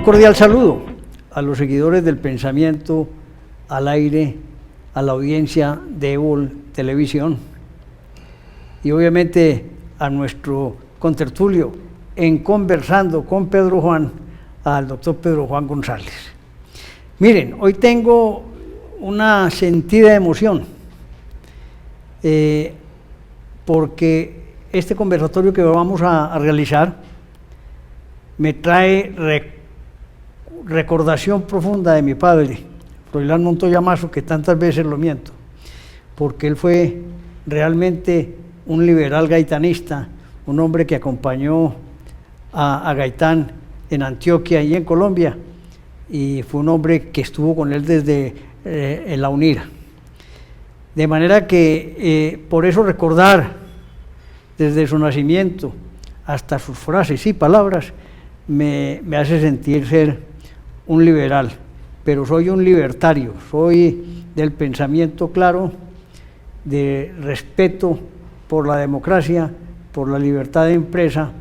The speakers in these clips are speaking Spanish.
cordial saludo a los seguidores del pensamiento al aire, a la audiencia de Évol Televisión y obviamente a nuestro contertulio en Conversando con Pedro Juan, al doctor Pedro Juan González. Miren, hoy tengo una sentida emoción porque este conversatorio que vamos a realizar me trae recordación profunda de mi padre, Froilán Montoya Mazo, que tantas veces lo miento, porque él fue realmente un liberal gaitanista, un hombre que acompañó a Gaitán en Antioquia y en Colombia, y fue un hombre que estuvo con él desde la UNIRA. De manera que por eso recordar desde su nacimiento hasta sus frases y palabras me hace sentir ser un liberal, pero soy un libertario, soy del pensamiento claro, de respeto por la democracia, por la libertad de empresa,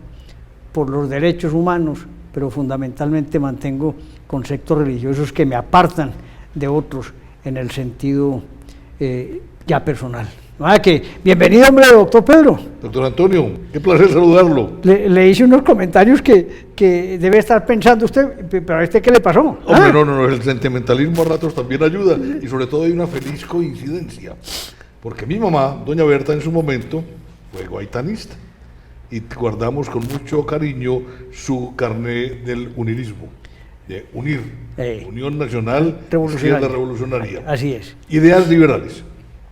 por los derechos humanos, pero fundamentalmente mantengo conceptos religiosos que me apartan de otros en el sentido ya personal. Bienvenido, hombre, doctor Pedro. Doctor Antonio, qué placer saludarlo. Le hice unos comentarios que debe estar pensando usted, pero ¿a este qué le pasó? Hombre, no, el sentimentalismo a ratos también ayuda, y sobre todo hay una feliz coincidencia, porque mi mamá, doña Berta, en su momento fue gaitanista, y guardamos con mucho cariño su carné del unirismo, de UNIR, Unión Nacional Izquierda Revolucionaria. Así es. Ideas liberales.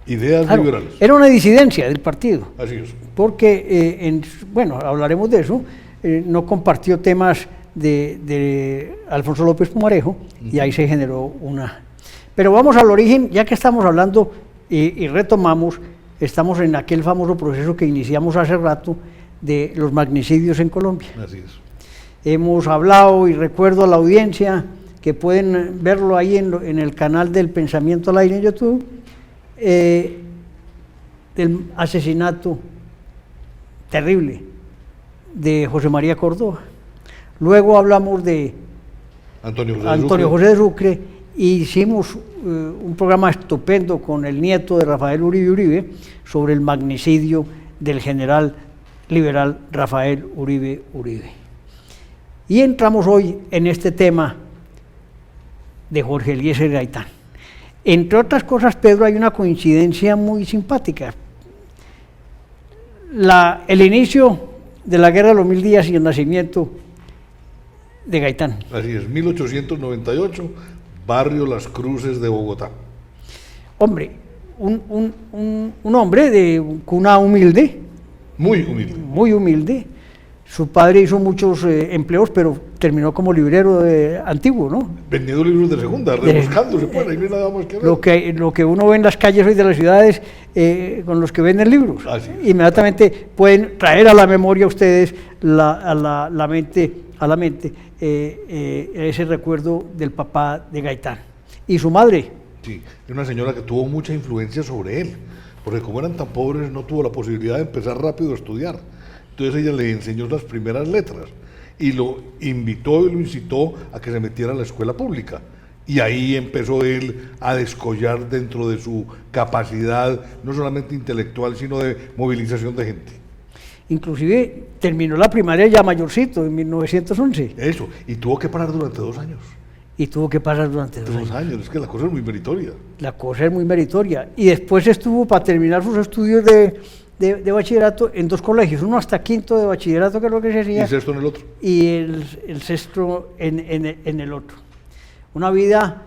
Liberales. Era una disidencia del partido. Así es. Porque, bueno, hablaremos de eso, no compartió temas de Alfonso López Pumarejo, y ahí se generó una. Pero vamos al origen, ya que estamos hablando y retomamos, estamos en aquel famoso proceso que iniciamos hace rato de los magnicidios en Colombia. Así es. Hemos hablado, y recuerdo a la audiencia que pueden verlo ahí en el canal del Pensamiento al Aire en YouTube, del asesinato terrible de José María Córdoba. Luego hablamos de Antonio José de Sucre, y hicimos un programa estupendo con el nieto de Rafael Uribe Uribe sobre el magnicidio del general liberal Rafael Uribe Uribe. Y entramos hoy en este tema de Jorge Eliezer Gaitán. Entre otras cosas, Pedro, hay una coincidencia muy simpática. El inicio de la Guerra de los 1000 días y el nacimiento de Gaitán. Así es, 1898, barrio Las Cruces de Bogotá. Hombre, un hombre de cuna humilde. Muy humilde. Muy humilde. Su padre hizo muchos empleos, pero terminó como librero antiguo, ¿no? Vendiendo libros de segunda, rebuscándose, pues, ahí no hay nada más que ver. Lo que uno ve en las calles hoy de las ciudades con los que venden libros. Inmediatamente pueden traer a la memoria ustedes, a la mente, ese recuerdo del papá de Gaitán. ¿Y su madre? Sí, una señora que tuvo mucha influencia sobre él, porque como eran tan pobres no tuvo la posibilidad de empezar rápido a estudiar. Entonces ella le enseñó las primeras letras y lo invitó y lo incitó a que se metiera a la escuela pública. Y ahí empezó él a descollar dentro de su capacidad, no solamente intelectual, sino de movilización de gente. Inclusive terminó la primaria ya mayorcito, en 1911. Eso, y tuvo que parar durante 2 años. Y tuvo que parar durante 2 años. Es que la cosa es muy meritoria. La cosa es muy meritoria. Y después estuvo para terminar sus estudios de bachillerato en 2 colegios, uno hasta quinto de bachillerato, que es lo que se hacía, y sexto en el otro, y el sexto en el otro. Una vida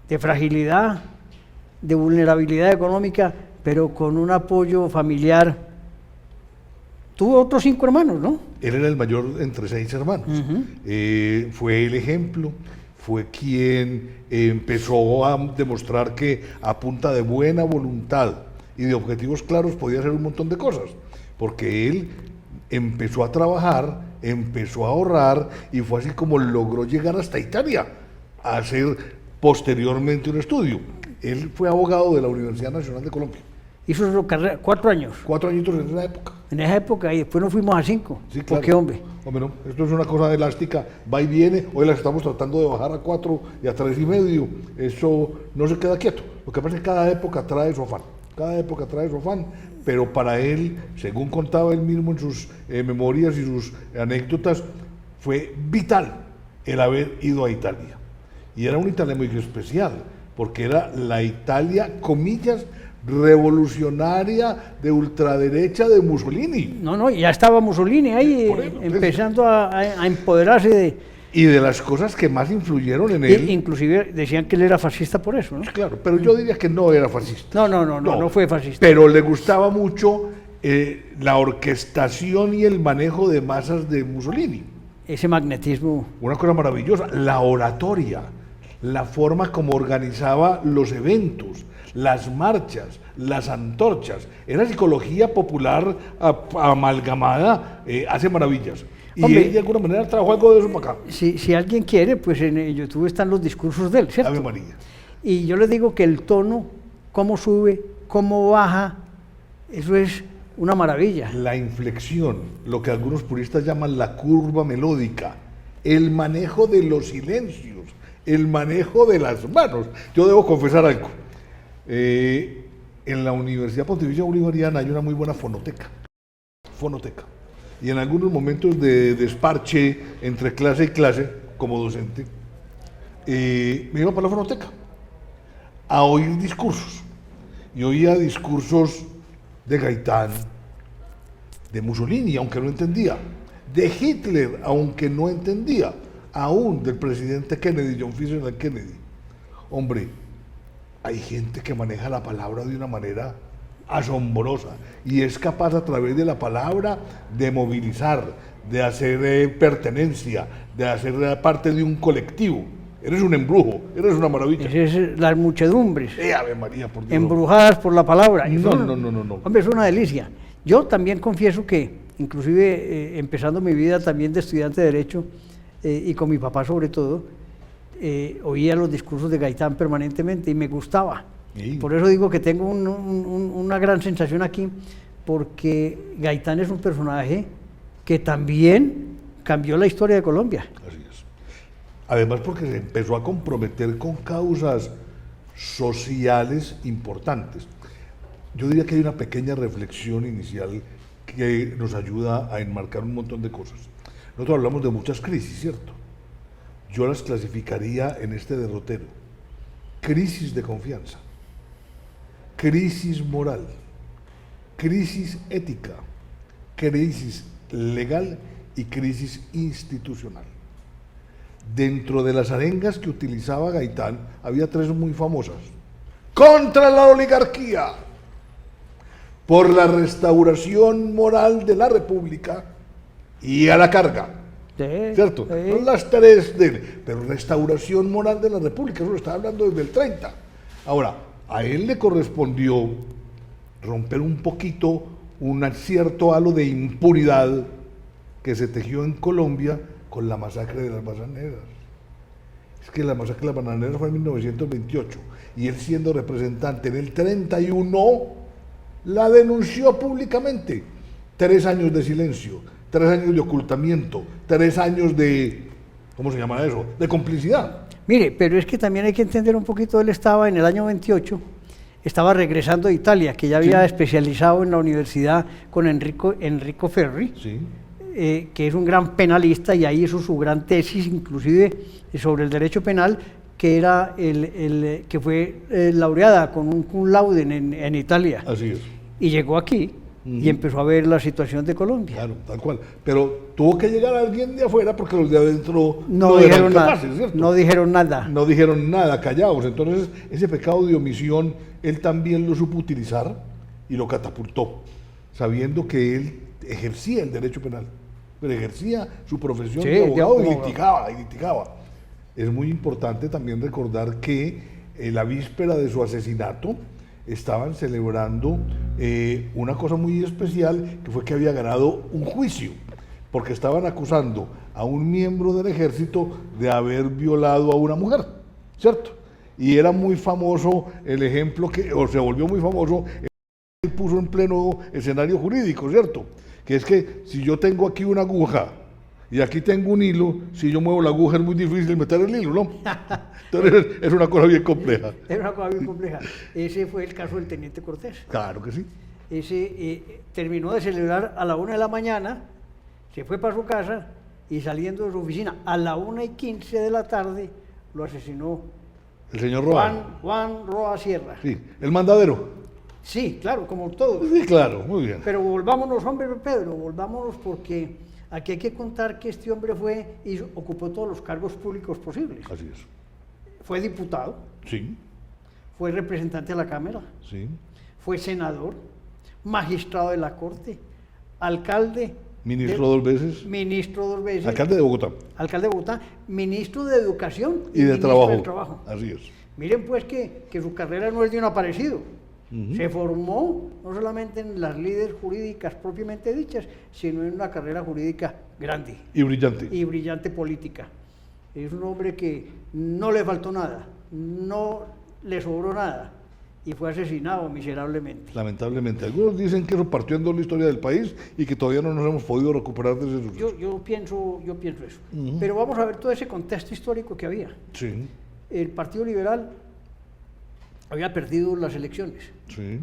de fragilidad, de vulnerabilidad económica, pero con un apoyo familiar. Tuvo otros 5 hermanos, ¿no? Él era el mayor entre 6 hermanos. Fue el ejemplo, fue quien empezó a demostrar que a punta de buena voluntad y de objetivos claros podía hacer un montón de cosas, porque él empezó a trabajar, empezó a ahorrar, y fue así como logró llegar hasta Italia a hacer posteriormente un estudio. Él fue abogado de la Universidad Nacional de Colombia Hizo su carrera 4 años. 4 añitos en esa época. En esa época, y después nos fuimos a 5. Sí, ¿Por claro. qué, hombre? Hombre, no, esto es una cosa elástica, va y viene, hoy las estamos tratando de bajar a 4 y a 3,5, eso no se queda quieto. Lo que pasa es que cada época trae su afán, pero para él, según contaba él mismo en sus memorias y sus anécdotas, fue vital el haber ido a Italia. Y era una Italia muy especial, porque era la Italia, comillas, revolucionaria de ultraderecha de Mussolini. No, ya estaba Mussolini ahí Por eso, empezando a empoderarse de... Y de las cosas que más influyeron en él. Inclusive decían que él era fascista por eso, ¿no? Claro, pero yo diría que no era fascista. No fue fascista. Pero le gustaba mucho la orquestación y el manejo de masas de Mussolini. Ese magnetismo. Una cosa maravillosa, la oratoria, la forma como organizaba los eventos, las marchas, las antorchas. Era psicología popular amalgamada, hace maravillas. Y Hombre, él de alguna manera trajo algo de eso para acá. Si alguien quiere, pues en YouTube están los discursos de él, ¿cierto? Ave María. Y yo les digo que el tono, cómo sube, cómo baja, eso es una maravilla. La inflexión, lo que algunos puristas llaman la curva melódica, el manejo de los silencios, el manejo de las manos. Yo debo confesar algo. En la Universidad Pontificia Bolivariana hay una muy buena fonoteca. Y en algunos momentos de desparche entre clase y clase, como docente, me iba para la fonoteca a oír discursos. Y oía discursos de Gaitán, de Mussolini, aunque no entendía, de Hitler, aunque no entendía, aún del presidente Kennedy, John Fitzgerald Kennedy. Hombre, hay gente que maneja la palabra de una manera asombrosa y es capaz a través de la palabra de movilizar, de hacer pertenencia, de hacer parte de un colectivo. Eres un embrujo, eres una maravilla. Es las muchedumbres. Ave María, por Dios. Embrujadas por la palabra. No. Hombre, es una delicia. Yo también confieso que, inclusive empezando mi vida también de estudiante de Derecho, y con mi papá sobre todo, oía los discursos de Gaitán permanentemente y me gustaba. Sí. Por eso digo que tengo una gran sensación aquí, porque Gaitán es un personaje que también cambió la historia de Colombia. Así es. Además porque se empezó a comprometer con causas sociales importantes. Yo diría que hay una pequeña reflexión inicial que nos ayuda a enmarcar un montón de cosas. Nosotros hablamos de muchas crisis, ¿cierto? Yo las clasificaría en este derrotero. Crisis de confianza, crisis moral, crisis ética, crisis legal y crisis institucional. Dentro de las arengas que utilizaba Gaitán había 3 muy famosas. Contra la oligarquía, por la restauración moral de la República y a la carga. Sí, ¿Cierto? sí. Son las 3 de él, pero restauración moral de la República, eso lo estaba hablando desde el 30. Ahora, a él le correspondió romper un poquito un cierto halo de impunidad que se tejió en Colombia con la masacre de las bananeras. Es que la masacre de las bananeras fue en 1928 y él, siendo representante en el 31, la denunció públicamente. 3 años de silencio, 3 años de ocultamiento, 3 años de, ¿cómo se llama eso?, de complicidad. Mire, pero es que también hay que entender un poquito, él estaba en el año 28, estaba regresando de Italia, que ya había especializado en la universidad con Enrico Ferri, Sí. Que es un gran penalista, y ahí hizo su gran tesis, inclusive sobre el derecho penal, que era que fue laureada con un cum laude en Italia. Así es. Y llegó aquí y empezó a ver la situación de Colombia. Claro, tal cual. Pero tuvo que llegar alguien de afuera porque los de adentro No eran dijeron nada, capaces, ¿cierto? no dijeron nada. No dijeron nada, callados. Entonces, ese pecado de omisión, él también lo supo utilizar y lo catapultó, sabiendo que él ejercía el derecho penal, pero ejercía su profesión Sí, de abogado y como- litigaba. Es muy importante también recordar que la víspera de su asesinato estaban celebrando una cosa muy especial, que fue que había ganado un juicio, porque estaban acusando a un miembro del ejército de haber violado a una mujer, ¿cierto? Y era muy famoso el ejemplo o se volvió muy famoso puso en pleno escenario jurídico, ¿cierto? Que es que si yo tengo aquí una aguja y aquí tengo un hilo, si yo muevo la aguja es muy difícil meter el hilo, ¿no? Entonces es una cosa bien compleja. Era una cosa bien compleja. Ese fue el caso del teniente Cortés. Claro que sí. Ese terminó de celebrar a la 1 de la mañana, se fue para su casa y saliendo de su oficina a la 1:15 de la tarde lo asesinó El señor Roa. Juan Roa Sierra. Sí, el mandadero. Sí, claro, como todos. Sí, claro, muy bien. Pero volvámonos, hombre Pedro, volvámonos porque aquí hay que contar que este hombre fue y ocupó todos los cargos públicos posibles. Así es. Fue diputado, Sí, fue representante de la Cámara, sí. fue senador, magistrado de la Corte, alcalde. Ministro dos veces. Ministro 2 veces. Alcalde de Bogotá. Alcalde de Bogotá, ministro de Educación Y de ministro trabajo. del Trabajo. Así es. Miren pues que su carrera no es de un aparecido. Se formó no solamente en las líderes jurídicas propiamente dichas, sino en una carrera jurídica grande Y brillante. y brillante política. Es un hombre que no le faltó nada, no le sobró nada y fue asesinado miserablemente. Lamentablemente. Algunos dicen que eso partió en dos la historia del país y que todavía no nos hemos podido recuperar de ese suceso. Yo pienso eso. Pero vamos a ver todo ese contexto histórico que había. Sí, El Partido Liberal había perdido las elecciones, sí.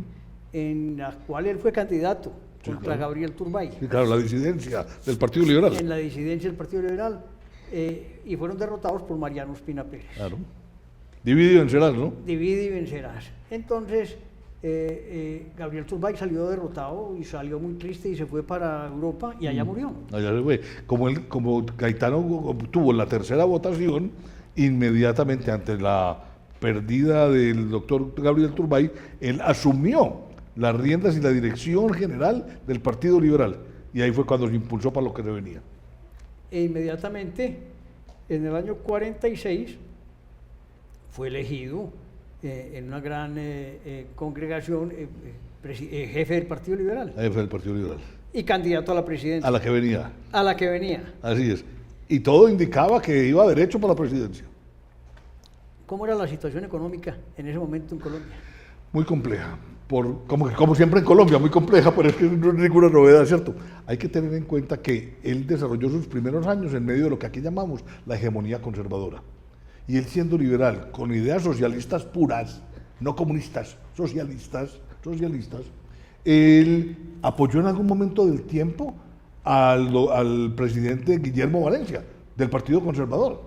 en las cuales él fue candidato Sí, contra claro. Gabriel Turbay, Sí, claro, la disidencia del Partido Liberal. en la disidencia del Partido Liberal, y fueron derrotados por Mariano Ospina Pérez. Claro. Divide y vencerás, ¿no? Divide y vencerás. Entonces, Gabriel Turbay salió derrotado y salió muy triste y se fue para Europa y allá murió. Allá se fue. Como Gaetano obtuvo la tercera votación, inmediatamente ante la pérdida del doctor Gabriel Turbay, él asumió las riendas y la dirección general del Partido Liberal. Y ahí fue cuando se impulsó para lo que se venía. E inmediatamente, en el año 46, fue elegido en una gran congregación jefe del Partido Liberal Ahí fue el Partido Liberal. y candidato a la presidencia, A la que venía. a la que venía. Así es. Y todo indicaba que iba derecho para la presidencia. ¿Cómo era la situación económica en ese momento en Colombia? Muy compleja. Como siempre en Colombia, muy compleja, pero es que no es ninguna novedad, ¿cierto? Hay que tener en cuenta que él desarrolló sus primeros años en medio de lo que aquí llamamos la hegemonía conservadora. Y él siendo liberal, con ideas socialistas puras, no comunistas, socialistas, él apoyó en algún momento del tiempo al presidente Guillermo Valencia, del Partido Conservador,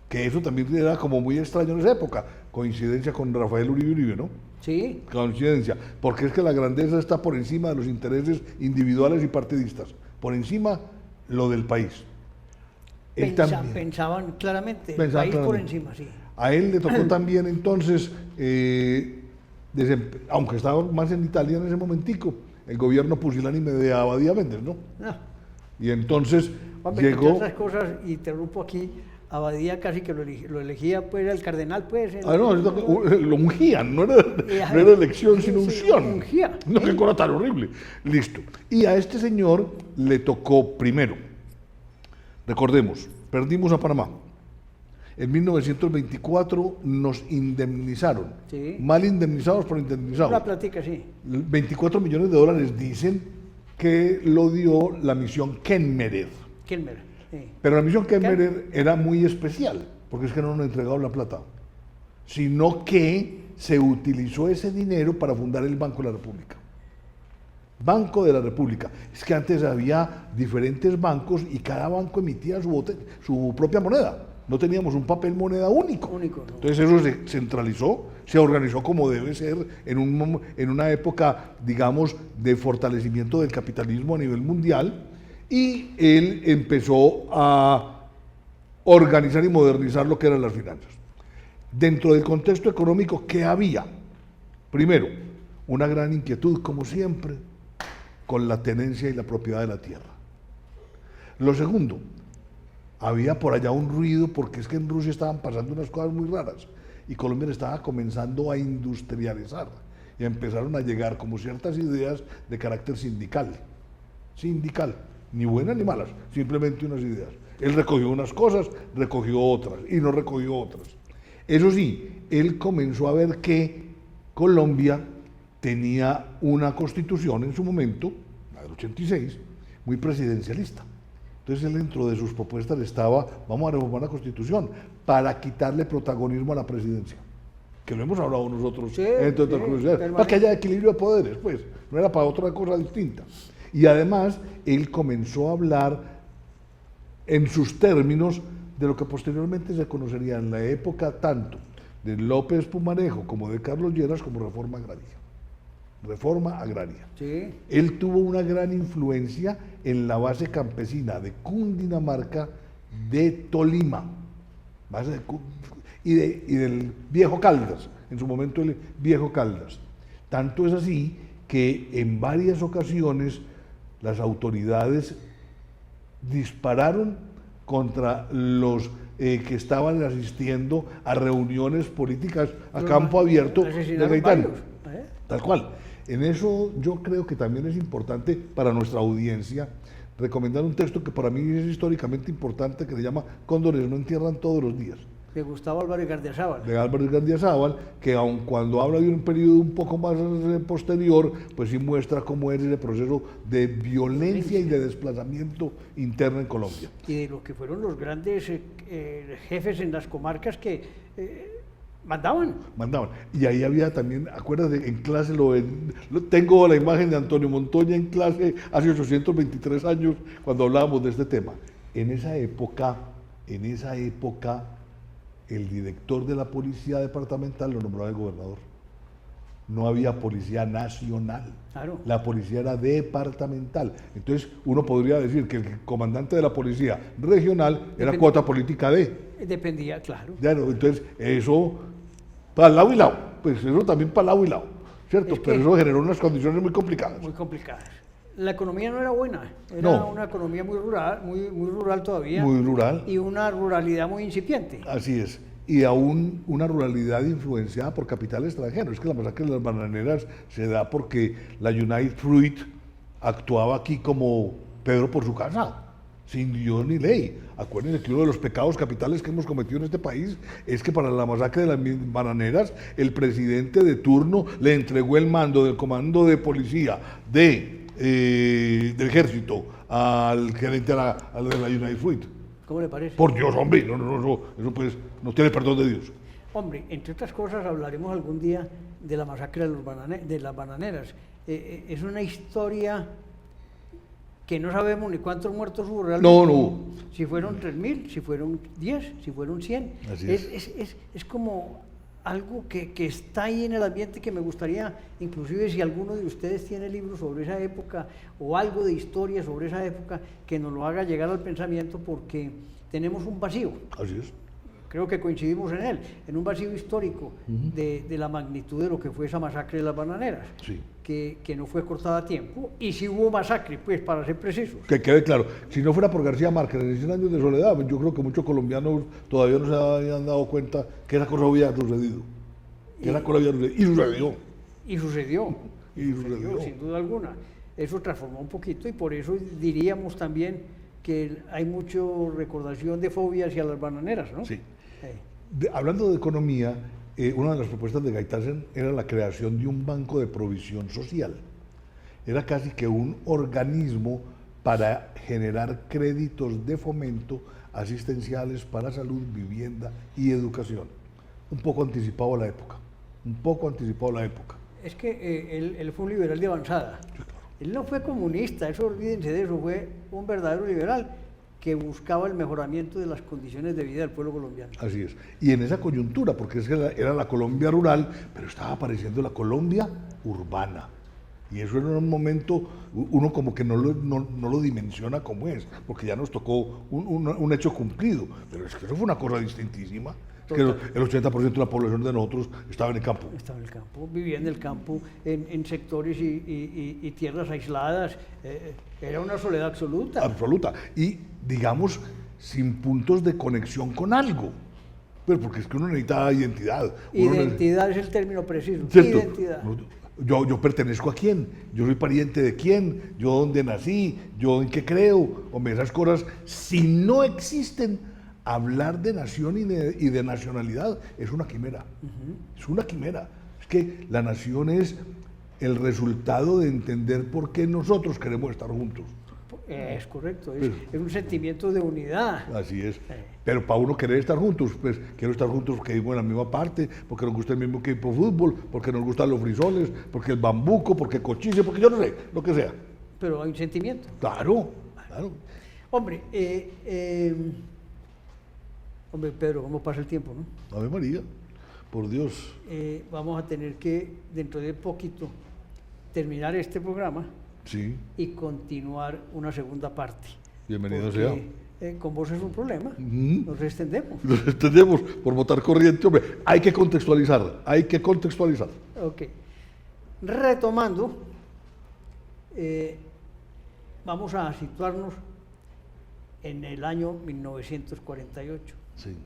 que eso también era como muy extraño en esa época, coincidencia con Rafael Uribe, ¿no? Sí, Coincidencia, porque es que la grandeza está por encima de los intereses individuales y partidistas, por encima lo del país. Él también. pensaban claramente, el Pensaban país por claramente. encima, sí. A él le tocó también entonces, aunque estaba más en Italia en ese momentico, el gobierno pusilánime de Abadía Méndez, ¿no? No, Y entonces Juan, entre llegó... otras cosas, interrumpo aquí, Abadía casi que lo elegía pues el cardenal, pues. No, lo ungían, no era elección, sino Sí, unción. ungía. No, qué cosa tan horrible. Listo. Y a este señor le tocó primero. Recordemos, perdimos a Panamá. En 1924 nos indemnizaron. Sí. Mal indemnizados, pero indemnizados. Una platica, sí. 24 millones de dólares dicen que lo dio la misión Kenmerer. Kelmer, sí. Pero la misión Kenmerer era muy especial, porque es que no nos entregaron la plata, sino que se utilizó ese dinero para fundar el Banco de la República. Banco de la República. Es que antes había diferentes bancos y cada banco emitía su propia moneda. No teníamos un papel moneda único. Único, ¿no? Entonces eso se centralizó, se organizó como debe ser en una época, digamos, de fortalecimiento del capitalismo a nivel mundial, y él empezó a organizar y modernizar lo que eran las finanzas. Dentro del contexto económico, ¿qué había? Primero, una gran inquietud, como siempre, con la tenencia y la propiedad de la tierra. Lo segundo, había por allá un ruido porque es que en Rusia estaban pasando unas cosas muy raras y Colombia estaba comenzando a industrializar y empezaron a llegar como ciertas ideas de carácter sindical, ni buenas ni malas, simplemente unas ideas. Él recogió unas cosas, recogió otras y no recogió otras. Eso sí, él comenzó a ver que Colombia tenía una constitución en su momento, la del 86, muy presidencialista. Entonces él, dentro de sus propuestas estaba, vamos a reformar la constitución para quitarle protagonismo a la presidencia, que lo hemos hablado nosotros dentro de otras curiosidades, para que haya equilibrio de poderes, pues, no era para otra cosa distinta. Y además él comenzó a hablar en sus términos de lo que posteriormente se conocería en la época tanto de López Pumarejo como de Carlos Lleras como reforma agraria. Reforma agraria. Sí. Él tuvo una gran influencia en la base campesina de Cundinamarca, de Tolima, y del Viejo Caldas, en su momento el Viejo Caldas. Tanto es así que en varias ocasiones las autoridades dispararon contra los que estaban asistiendo a reuniones políticas a campo abierto de Gaitán. Tal cual. En eso yo creo que también es importante para nuestra audiencia recomendar un texto que para mí es históricamente importante, que se llama Cóndores no entierran todos los días. De Gustavo Álvarez Gardiazabal. De Álvarez Gardiazabal, que aun cuando habla de un periodo un poco más posterior, pues sí muestra cómo es ese proceso de violencia y de desplazamiento interno en Colombia. Y de lo que fueron los grandes jefes en las comarcas que mandaban. Y ahí había también, acuérdate, en clase, tengo la imagen de Antonio Montoya en clase hace 823 años, cuando hablábamos de este tema. En esa época, el director de la policía departamental lo nombraba el gobernador. No había policía nacional. Claro. La policía era departamental. Entonces, uno podría decir que el comandante de la policía regional era cuota política de. Dependía, claro. Claro, entonces, eso, para lado y lado. Pues eso también para lado y lado, ¿cierto? Pero eso generó unas condiciones muy complicadas. Muy complicadas. La economía no era buena. Era No. una economía muy rural, muy rural todavía. Muy rural. Y una ruralidad muy incipiente. Así es. Y aún una ruralidad influenciada por capital extranjero. Es que la masacre de las bananeras se da porque la United Fruit actuaba aquí como Pedro por su casa, sin Dios ni ley. Acuérdense que uno de los pecados capitales que hemos cometido en este país es que para la masacre de las bananeras el presidente de turno le entregó el mando del comando de policía del ejército al gerente de la United Fruit. ¿Cómo le parece? Por Dios, hombre, eso pues no tiene perdón de Dios. Hombre, entre otras cosas hablaremos algún día de la masacre de las bananeras. Es una historia que no sabemos ni cuántos muertos hubo realmente. No. Si fueron 3.000, si fueron 10, si fueron 100. Así es como algo que está ahí en el ambiente, que me gustaría, inclusive si alguno de ustedes tiene libros sobre esa época o algo de historia sobre esa época, que nos lo haga llegar al pensamiento, porque tenemos un vacío. Así es. Creo que coincidimos en él, en un vacío histórico de la magnitud de lo que fue esa masacre de las bananeras, Sí. que no fue cortada a tiempo, y si hubo masacre, pues para ser precisos. Que quede claro, si no fuera por García Márquez en 100 años de soledad, yo creo que muchos colombianos todavía no se habían dado cuenta que esa cosa había sucedido. Y sucedió. Y sucedió, sin duda alguna. Eso transformó un poquito, y por eso diríamos también que hay mucha recordación de fobia hacia las bananeras, ¿no? Sí. Hablando de economía, una de las propuestas de Gaitán era la creación de un banco de provisión social. Era casi que un organismo para generar créditos de fomento asistenciales para salud, vivienda y educación. Un poco anticipado a la época. Es que él fue un liberal de avanzada. Sí, claro. Él no fue comunista, eso olvídense de eso, fue un verdadero liberal que buscaba el mejoramiento de las condiciones de vida del pueblo colombiano. Así es. Y en esa coyuntura, porque es que era la Colombia rural, pero estaba apareciendo la Colombia urbana. Y eso era un momento, uno como que no lo dimensiona como es, porque ya nos tocó un hecho cumplido. Pero es que eso fue una cosa distintísima. Es que el 80% de la población de nosotros estaba en el campo. Estaba en el campo, vivía en el campo, en sectores y tierras aisladas. Era una soledad absoluta. Absoluta. Y, digamos, sin puntos de conexión con algo. Pero porque es que uno necesita identidad. Identidad es el término preciso. ¿Cierto? Identidad. Yo pertenezco a quién, yo soy pariente de quién, yo dónde nací, yo en qué creo, hombre, esas cosas, si no existen, hablar de nación y de nacionalidad es una quimera. Es una quimera. Es que la nación es el resultado de entender por qué nosotros queremos estar juntos. Es correcto, es un sentimiento de unidad. Así es. Pero para uno querer estar juntos, pues quiero estar juntos porque vivimos en la misma parte, porque nos gusta el mismo equipo de fútbol, porque nos gustan los frisoles, porque el bambuco, porque cochise, porque yo no sé, lo que sea. Pero hay un sentimiento. Claro, claro. Hombre, Pedro, ¿cómo pasa el tiempo, no? Ave María, por Dios. Vamos a tener que, dentro de poquito, terminar este programa. Sí. Y continuar una segunda parte. Bienvenido porque, sea. Con vos es un problema. Nos extendemos. Nos extendemos por votar corriente, hombre. Hay que contextualizar, hay que contextualizar. Ok. Retomando, vamos a situarnos en el año 1948. Sí.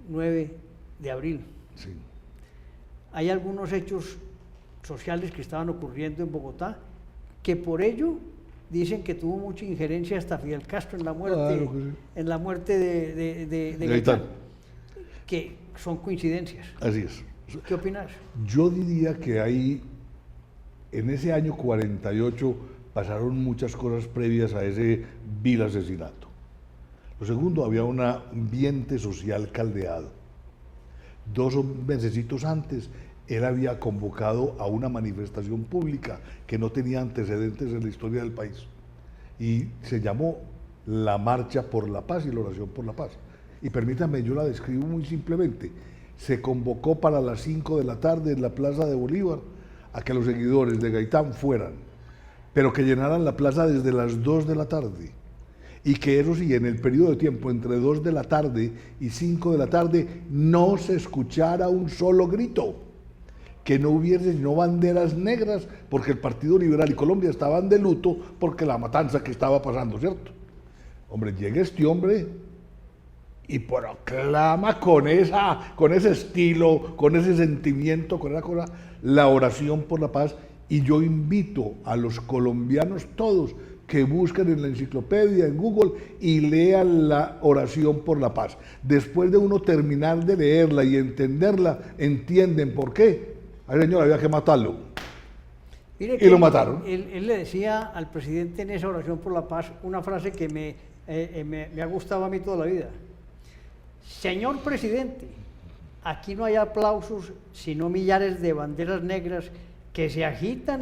9 de abril. Sí. Hay algunos hechos sociales que estaban ocurriendo en Bogotá, que por ello dicen que tuvo mucha injerencia hasta Fidel Castro en la muerte, claro que sí. en la muerte de Gaitán. Que son coincidencias. Así es. ¿Qué opinas? Yo diría que ahí, en ese año 48, pasaron muchas cosas previas a ese vil asesinato. Lo segundo, había un ambiente social caldeado. 2 mesecitos antes, él había convocado a una manifestación pública que no tenía antecedentes en la historia del país y se llamó la Marcha por la Paz y la Oración por la Paz. Y permítanme, yo la describo muy simplemente. Se convocó para las 5 de la tarde en la Plaza de Bolívar a que los seguidores de Gaitán fueran, pero que llenaran la plaza desde las 2 de la tarde. Y que eso sí, en el periodo de tiempo entre 2 de la tarde y 5 de la tarde no se escuchara un solo grito, que no hubiese sino banderas negras, porque el Partido Liberal y Colombia estaban de luto porque la matanza que estaba pasando, ¿cierto? Hombre, llega este hombre y proclama con ese estilo, con ese sentimiento, con esa cosa, la oración por la paz. Y yo invito a los colombianos todos que busquen en la enciclopedia, en Google, y lean la oración por la paz. Después de uno terminar de leerla y entenderla, entienden por qué. Al señor había que matarlo. Mire y lo mataron. Él le decía al presidente en esa oración por la paz una frase que me ha gustado a mí toda la vida. Señor presidente, aquí no hay aplausos, sino millares de banderas negras que se agitan.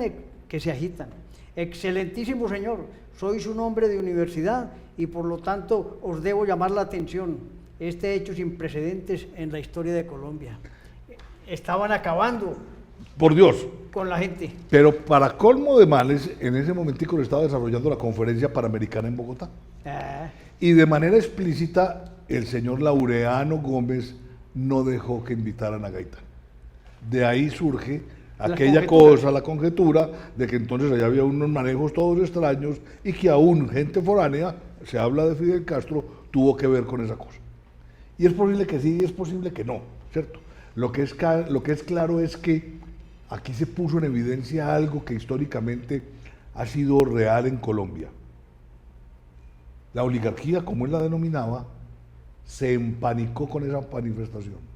Excelentísimo señor, sois un hombre de universidad y por lo tanto os debo llamar la atención. Este hecho sin precedentes en la historia de Colombia. Estaban acabando. Por Dios. Con la gente. Pero para colmo de males, en ese momentico le estaba desarrollando la conferencia panamericana en Bogotá. Y de manera explícita, el señor Laureano Gómez no dejó que invitaran a Gaitán. De ahí surge aquella cosa, la conjetura, de que entonces allá había unos manejos todos extraños y que aún gente foránea, se habla de Fidel Castro, tuvo que ver con esa cosa. Y es posible que sí y es posible que no, ¿cierto? Lo que es claro es que aquí se puso en evidencia algo que históricamente ha sido real en Colombia. La oligarquía, como él la denominaba, se empanicó con esa manifestación.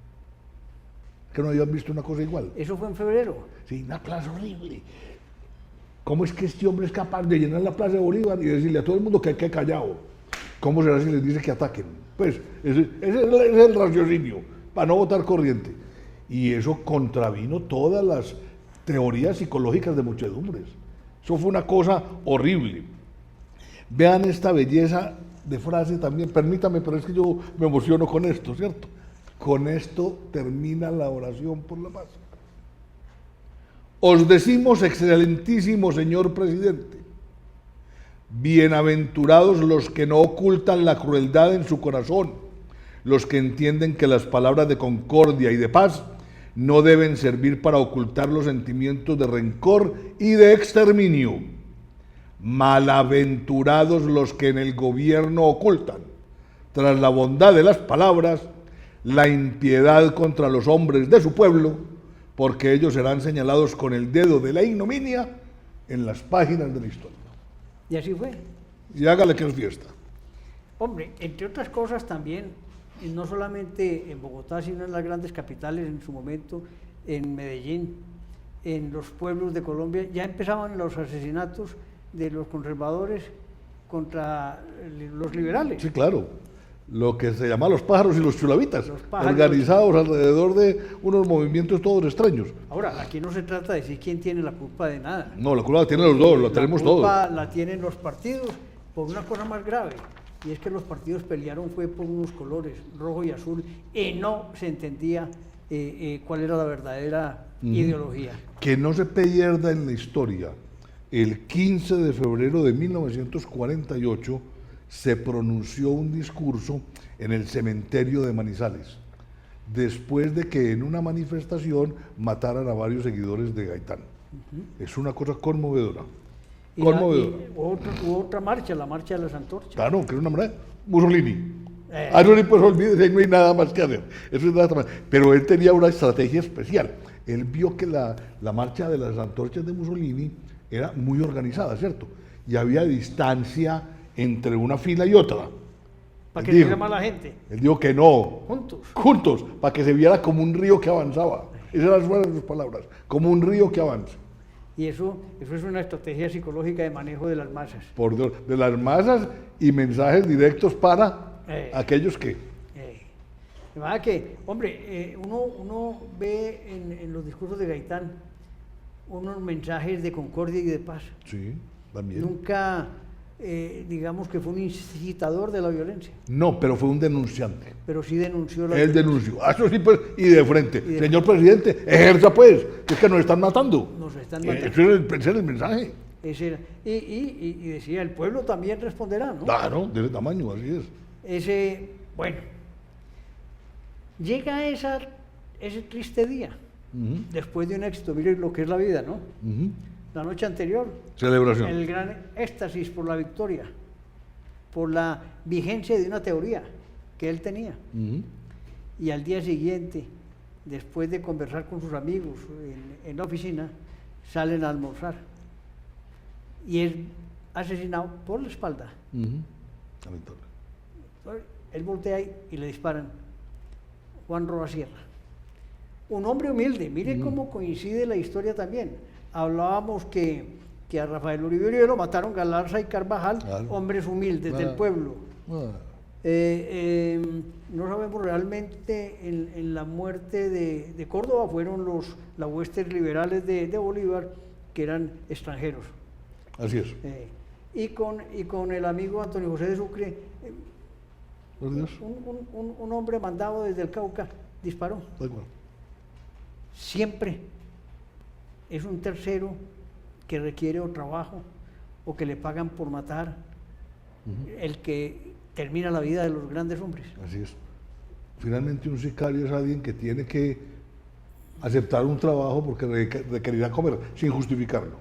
Que no habían visto una cosa igual. Eso fue en febrero. Sí, una plaza horrible. ¿Cómo es que este hombre es capaz de llenar la plaza de Bolívar y decirle a todo el mundo que hay que callado? ¿Cómo será si les dice que ataquen? Pues ese es el raciocinio, para no votar corriente. Y eso contravino todas las teorías psicológicas de muchedumbres. Eso fue una cosa horrible. Vean esta belleza de frase también, permítame, pero es que yo me emociono con esto, ¿cierto? Con esto termina la oración por la paz. Os decimos, excelentísimo señor presidente, bienaventurados los que no ocultan la crueldad en su corazón, los que entienden que las palabras de concordia y de paz no deben servir para ocultar los sentimientos de rencor y de exterminio. Malaventurados los que en el gobierno ocultan, tras la bondad de las palabras, la impiedad contra los hombres de su pueblo, porque ellos serán señalados con el dedo de la ignominia en las páginas de la historia. Y así fue. Y hágale que es fiesta. Hombre, entre otras cosas también, no solamente en Bogotá, sino en las grandes capitales en su momento, en Medellín, en los pueblos de Colombia, ya empezaban los asesinatos de los conservadores contra los liberales. Sí, claro. Lo que se llama los pájaros y los chulavitas, Los pájaros. organizados alrededor de unos movimientos todos extraños. Ahora, aquí no se trata de decir quién tiene la culpa de nada. No, la culpa la tienen los dos, la tenemos La culpa todos. la tienen los partidos por una cosa más grave, y es que los partidos pelearon fue por unos colores, rojo y azul, y no se entendía cuál era la verdadera ideología. Que no se pierda en la historia. El 15 de febrero de 1948 se pronunció un discurso en el cementerio de Manizales, después de que en una manifestación mataran a varios seguidores de Gaitán. Es una cosa conmovedora. Y Conmovedora. hubo otra marcha, la marcha de las antorchas. Claro, que era una manera. Mussolini. Eh. No, pues olvídese, no hay nada más que hacer. Eso es nada más. Pero él tenía una estrategia especial. Él vio que la marcha de las antorchas de Mussolini era muy organizada, ¿cierto? Y había distancia entre una fila y otra. Para que Él no dijo- diga más la gente, Él dijo que no, juntos. para que se viera como un río que avanzaba. Esas eran sus palabras, como un río que avanza. Y eso es una estrategia psicológica de manejo de las masas. Por Dios, de las masas y mensajes directos para aquellos que... De manera que, hombre, uno ve en los discursos de Gaitán unos mensajes de concordia y de paz. Sí, también. Nunca, digamos que fue un incitador de la violencia, No, pero fue un denunciante. pero sí denunció la Él violencia. denunció. Eso sí, pues, y de frente. Y de Señor presidente, ejerza pues, que es que nos están matando. Nos están matando. Ese era el mensaje. Ese era. Y decía, el pueblo también responderá, ¿no? Claro, de ese tamaño, así es. Bueno, llega ese triste día, Ujú, después de un éxito, mire lo que es la vida, ¿no? ujú. La noche anterior, Celebración. el gran éxtasis por la victoria, por la vigencia de una teoría que él tenía. Ujú. Y al día siguiente, después de conversar con sus amigos en la oficina, salen a almorzar. Y es asesinado por la espalda. Ujú. Lamentable. Él voltea y le disparan. Juan Roa Sierra. Un hombre humilde. Mire cómo coincide la historia también. Hablábamos que a Rafael Uribe Uribe lo mataron Galarza y Carvajal, Claro. hombres humildes del pueblo. Ah, No sabemos realmente en la muerte de Córdoba, fueron las huestes liberales de Bolívar, que eran extranjeros. así es. Y con el amigo Antonio José de Sucre, Por Dios. un hombre mandado desde el Cauca disparó. Da igual. Siempre es un tercero que requiere o trabajo o que le pagan por matar el que termina la vida de los grandes hombres. Así es. Finalmente un sicario es alguien que tiene que aceptar un trabajo porque requerirá comer, sin justificarlo.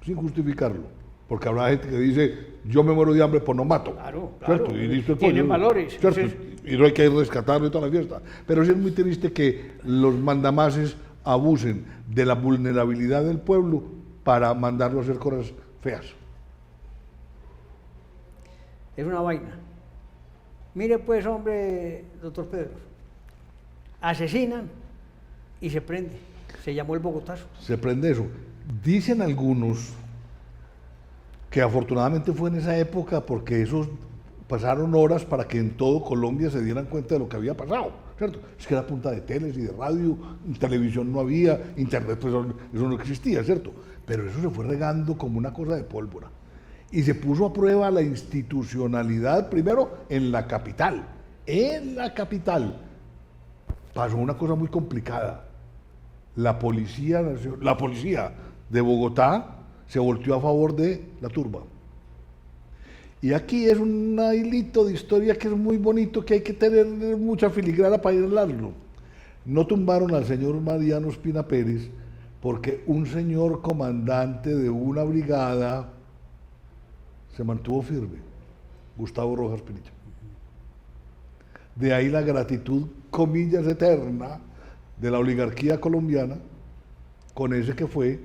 Sin justificarlo. Porque habrá gente que dice, yo me muero de hambre, pues no mato. Claro, ¿Cierto? claro. Y listo el Tienen pollo, valores. ¿cierto? Entonces- Y no hay que ir rescatarlo y toda la fiesta. Pero sí es muy triste que los mandamases abusen de la vulnerabilidad del pueblo para mandarlo a hacer cosas feas. Es una vaina. Mire pues, hombre, doctor Pedro, asesinan y se prende. Se llamó el Bogotazo. Se prende eso. Dicen algunos que afortunadamente fue en esa época porque esos pasaron horas para que en todo Colombia se dieran cuenta de lo que había pasado, ¿cierto? Es que era punta de teles y de radio, televisión no había, internet pues eso no existía, ¿cierto? Pero eso se fue regando como una cosa de pólvora. Y se puso a prueba la institucionalidad primero en la capital. En la capital pasó una cosa muy complicada. La policía de Bogotá se volteó a favor de la turba. Y aquí es un hilito de historia que es muy bonito, que hay que tener mucha filigrana para hilarlo. No tumbaron al señor Mariano Espina Pérez porque un señor comandante de una brigada se mantuvo firme, Gustavo Rojas Pinilla. De ahí la gratitud, comillas, eterna de la oligarquía colombiana con ese que fue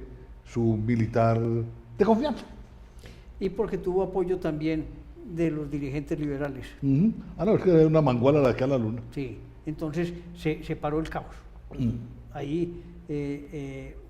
su militar de confianza. Y porque tuvo apoyo también de los dirigentes liberales. Ujú. No, es que era una manguala la que a la luna. Sí, entonces se paró el caos. Ahí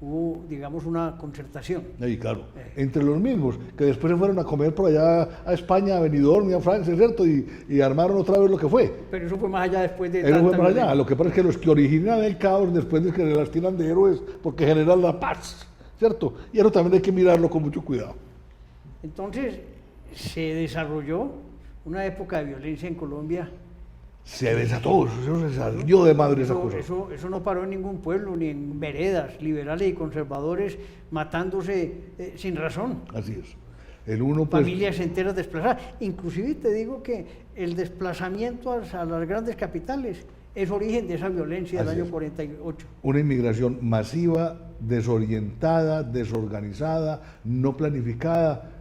hubo, digamos, una concertación. Y claro, entre los mismos, que después se fueron a comer por allá a España, a Benidorm y a Francia, ¿cierto? Y armaron otra vez lo que fue. Pero eso fue más allá después de... Eso fue tanta más allá. violencia. Lo que pasa es que los que originan el caos después de que se las tiran de héroes porque generan la paz, ¿cierto? Y eso también hay que mirarlo con mucho cuidado. Entonces, se desarrolló una época de violencia en Colombia. Se desató, eso se salió de madre esa cosa. Eso no paró en ningún pueblo, ni en veredas, liberales y conservadores matándose sin razón. Así es. El uno, pues, Familias enteras desplazadas. Inclusive te digo que el desplazamiento a las grandes capitales es origen de esa violencia del Así año es. 48. una inmigración masiva, desorientada, desorganizada, no planificada.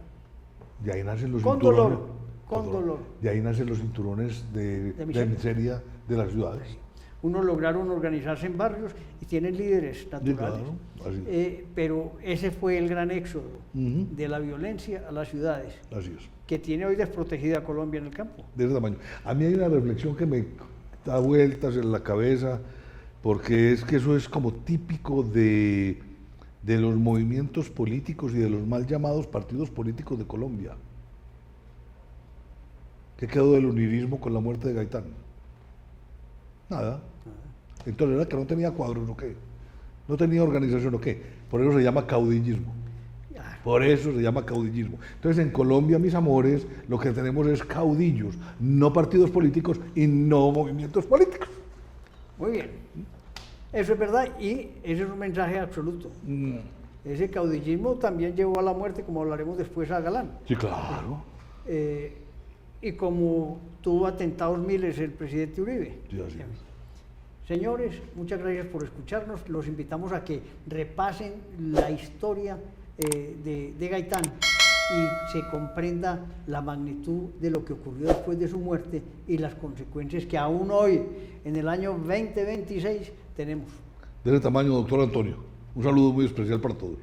De ahí nacen los Con cinturones. dolor, con dolor. De ahí nacen los cinturones de miseria de las ciudades. Unos lograron organizarse en barrios y tienen líderes naturales. claro, así es. Pero ese fue el gran éxodo Ujú. de la violencia a las ciudades, Así es. que tiene hoy desprotegida a Colombia en el campo. De ese tamaño. A mí hay una reflexión que me da vueltas en la cabeza, porque es que eso es como típico de los movimientos políticos y de los mal llamados partidos políticos de Colombia. ¿Qué quedó del unirismo con la muerte de Gaitán? Nada. Entonces era que no tenía cuadros o qué, no tenía organización o qué. Por eso se llama caudillismo. Por eso se llama caudillismo. Entonces en Colombia, mis amores, lo que tenemos es caudillos, no partidos políticos y no movimientos políticos. Muy bien. Eso es verdad y ese es un mensaje absoluto. Ese caudillismo también llevó a la muerte, como hablaremos después, a Galán. Sí, claro. Y como tuvo atentados miles el presidente Uribe. Sí, así es. Señores, muchas gracias por escucharnos. Los invitamos a que repasen la historia de Gaitán y se comprenda la magnitud de lo que ocurrió después de su muerte y las consecuencias que aún hoy, en el año 2026, tenemos. De ese tamaño, doctor Antonio. Un saludo muy especial para todos.